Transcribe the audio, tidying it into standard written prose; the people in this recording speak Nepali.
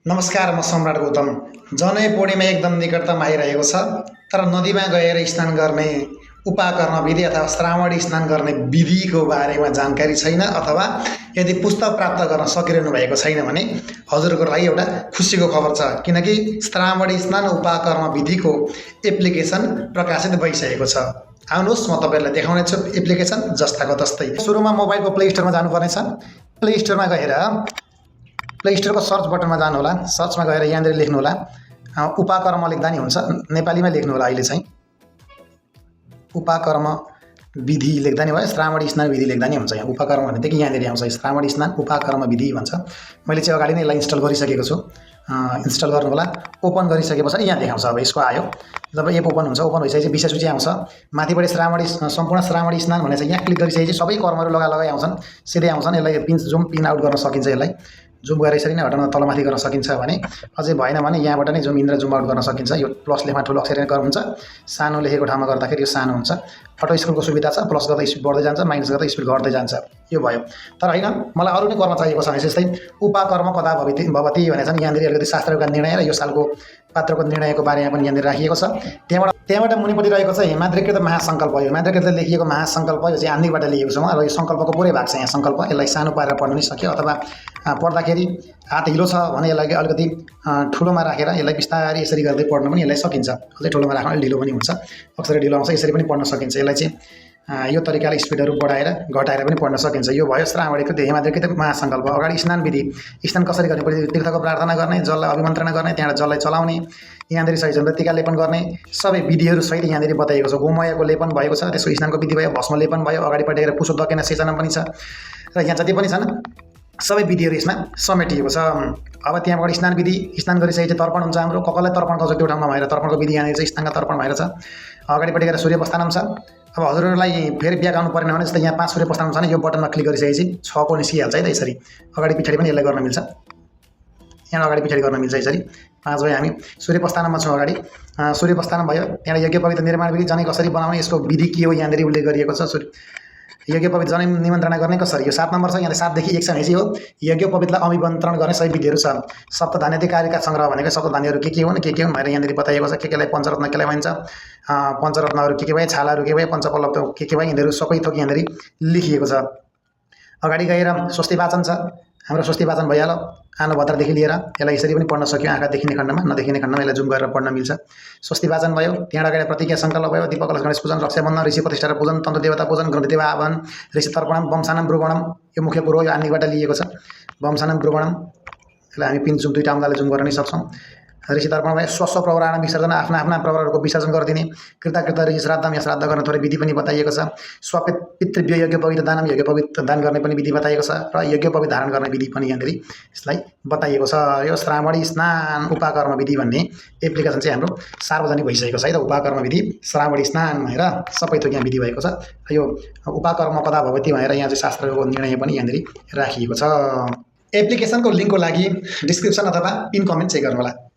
नमस्कार, म सम्राट गौतम। जनै पूर्णिमा एकदम निकटतम आइरहेको छ, तर नदीमा गएर स्नान गर्ने उपाकर्म विधि अथवा श्रावणी स्नान गर्ने विधिको बारेमा जानकारी छैन, अथवा यदि पुस्तक प्राप्त गर्न सकिरहनु भएको छैन भने हजुरको लागि एउटा खुसीको खबर छ, किनकि श्रावणी स्नान उपाकर्म विधिको एप्लिकेसन प्रकाशित भइसकेको छ। आउनुहोस्, म तपाईँहरूलाई देखाउनेछु एप्लिकेसन जस्ताको तस्तै। सुरुमा मोबाइलको प्ले स्टोरमा जानुपर्नेछ। प्ले स्टोरमा गएर प्ले स्टोरको सर्च बटनमा जानुहोला। सर्चमा गएर यहाँनिर लेख्नुहोला उपाकर्म लेख्दा नि हुन्छ, नेपालीमा लेख्नुहोला। अहिले चाहिँ उपाकर्म विधि लेख्दा नि भयो, श्रावणी स्नान विधि लेख्दा नि हुन्छ। यहाँ उपाकर्म भनेदेखि यहाँनिर आउँछ श्रावणी स्नान उपाकर्म विधि भन्छ। मैले चाहिँ अगाडि नै यसलाई इन्स्टल गरिसकेको छु। इन्स्टल गर्नु होला। ओपन गरिसकेपछि यहाँ देखाउँछ। अब यसको आयो, जब एप ओपन हुन्छ, ओपन भइसकेपछि विषय सूची आउँछ। माथिबाट श्रावणी सम्पूर्ण श्रावणी स्नान भनेर चाहिँ यहाँ क्लिक गरिसकेपछि सबै कर्महरू लगाइ आउँछन्, सिधै आउँछन्। यसलाई पिन जुम पिन आउट गर्न सकिन्छ। यसलाई जुम गरेर यसरी नै हटाउन तलमाथि गर्न सकिन्छ भने, अझै भएन भने यहाँबाट नै जुम इन र जुम आउट गर्न सकिन्छ। यो प्लस लेखमा ठुलो अक्षर गर्नु हुन्छ, सानो लेखेको ठाउँमा गर्दाखेरि यो सानो हुन्छ। अटो स्क्रोलको सुविधा छ, प्लस गर्दा स्पिड बढ्दै जान्छ, माइनस गर्दा स्पिड घट्दै जान्छ। यो भयो। तर होइन, मलाई अरू नै कर्म चाहिएको छ। जस्तै उपाकर्म कदा भवति भनेर चाहिँ यहाँनिर अलिकति शास्त्रका निर्णय र यो सालको पात्रको निर्णयको बारेमा पनि यहाँनिर राखिएको छ। त्यहाँबाट मुनिपट्टि रहेको चाहिँ हिमाद्रिकृत महासङ्कल्प। यो हिमाद्रिकृत लेखिएको महासङ्कल्प यो चाहिँ आन्धिकबाट लिएको छ र यो सङ्कल्पको पुरै भाग छ यहाँ। सङ्कल्प यसलाई सानो पारेर पढ्नु नि सक्यो, अथवा पढ्दाखेरि हात हिलो छ भने यसलाई अलिकति ठुलोमा राखेर यसलाई बिस्तारै यसरी गर्दै पढ्नु पनि यसलाई सकिन्छ। अझै ठुलोमा राख्नु अलिक ढिलो पनि हुन्छ, अक्षर ढिलो आउँछ, यसरी पनि पढ्न सकिन्छ। यसलाई चाहिँ यो तरिकाले स्पिडहरू बढाएर घटाएर पनि पढ्न सकिन्छ। यो भयो श्रावणीकृत हिमाद्रिकृत महासङ्कल्प। अगाडि स्नान विधि। स्नान कसरी गर्ने? पहिले तीर्थको प्रार्थना गर्ने, जललाई अभिमन्त्रणा गर्ने, त्यहाँबाट जललाई चलाउने, यहाँनिर सही मृत्तिका लेपन गर्ने, सबै विधिहरू सहित यहाँनिर बताइएको छ। गोमयको लेपन भएको छ, त्यसको स्नानको विधि भयो, भस्म लेपन भयो, अगाडिपट्टि गएर पुष्प दकेना सेचन पनि छ, र यहाँ जति पनि छन् सबै विधिहरू यसमा समेटिएको छ। अब त्यहाँबाट स्नान विधि। स्नान गरिसकेपछि तर्पण हुन्छ हाम्रो। कसलाई तर्पण गर्छ त्यो ठाउँमा भएर तर्पणको विधि यहाँनिर चाहिँ स्नानका तर्पण भएर छ। अगाडिपट्टि गएर सूर्य प्रस्थान छ। अब हजुरहरूलाई फेरि ब्याक आउनु परेन भने जस्तै यहाँ 5 सूर्य प्रस्थान छ भने यो बटनमा क्लिक गरिसकेपछि 6 को निस्किहाल्छ है त। यसरी अगाडि पछाडि पनि यसलाई गर्न मिल्छ। यहाँ अगाडि पछाडि गर्न मिल्छ। यसरी 5 भयो। हामी सूर्य प्रस्थानमा छौँ। अगाडि सूर्य प्रस्थान भयो। त्यहाँ यज्ञ पवित्र निर्माण विधि, जनै कसरी बनाउने, यसको विधि के हो यहाँनिर उल्लेख गरिएको छ। यज्ञ पवित्र जनै निमन्त्रणा गर्ने कसरी, यो 7 नम्बर छ। यहाँ 7 देखि 1 सम्म चाहिँ हो यज्ञ पवित्रलाई अभिमन्त्रण गर्ने सही विधिहरू छ। सप्तधान्यति कार्यका सङ्ग्रह भनेको सप्तधान्यहरू के हुन् भनेर यहाँनिर बताइएको छ। केलाई पञ्चरत्न केलाई भन्छ, पञ्चरत्नहरू के भए, छालाहरू के भए, पञ्चपल्लव के भए, यिनीहरू सबै थोक यहाँनिर लेखिएको छ। अगाडि गएर स्वस्ति वाचन छ। हाम्रो स्वस्ति वाचन भइहाल्यो। आनो भद्रदेखि लिएर यसलाई यसरी पनि पढ्न सक्यो। आँखा देखिने खण्डमा, नदेखिने खण्डमा यसलाई जुम गरेर पढ्न मिल्छ। स्वस्ति वाचन भयो। त्यहाँबाट अगाडि प्रतिज्ञा सङ्कल्प भयो, दीपक कलश गणेश पूजन, रक्षाबन्धन, ऋषि प्रतिष्ठा र पूजन, तन्त्र देवता पूजन, ग्रन्थदेवा आह्वान, ऋषि तर्पणम, वंशानम ब्रुवणम। यो मुख्य कुरो यो आन्निकबाट लिएको छ। वंशानम ब्रुवणम यसलाई हामी पिन जुम दुईवटा औँलाले जुम गर्न नि सक्छौँ। ऋषि तर्पण भयो। स्व प्रवराण विसर्जन, आफ्ना प्रवरहरूको विसर्जन गरिदिने। कृतकृत ऋषि श्राद्धम, यहाँ श्राद्ध गर्ने थोरै विधि पनि बताइएको छ। पितृव्य यज्ञ पवित्र दानम, यज्ञ पवित्र दान गर्ने पनि विधि बताइएको छ, र यज्ञ पवित्र धारण गर्ने विधि पनि यहाँनिर यसलाई बताइएको छ। यो श्रावणी स्नान उपाकर्म विधि भन्ने एप्लिकेसन चाहिँ हाम्रो सार्वजनिक भइसकेको छ है त। उपाकर्म विधि श्रावणी स्नान भनेर सबै थोक यहाँ विधि भएको छ। यो उपाकर्म कदा भवति भनेर यहाँ चाहिँ शास्त्रको निर्णय पनि यहाँनिर राखिएको छ। एप्लिकेसनको लिङ्कको लागि डिस्क्रिप्सन अथवा पिन कमेन्ट चेक गर्नुहोला।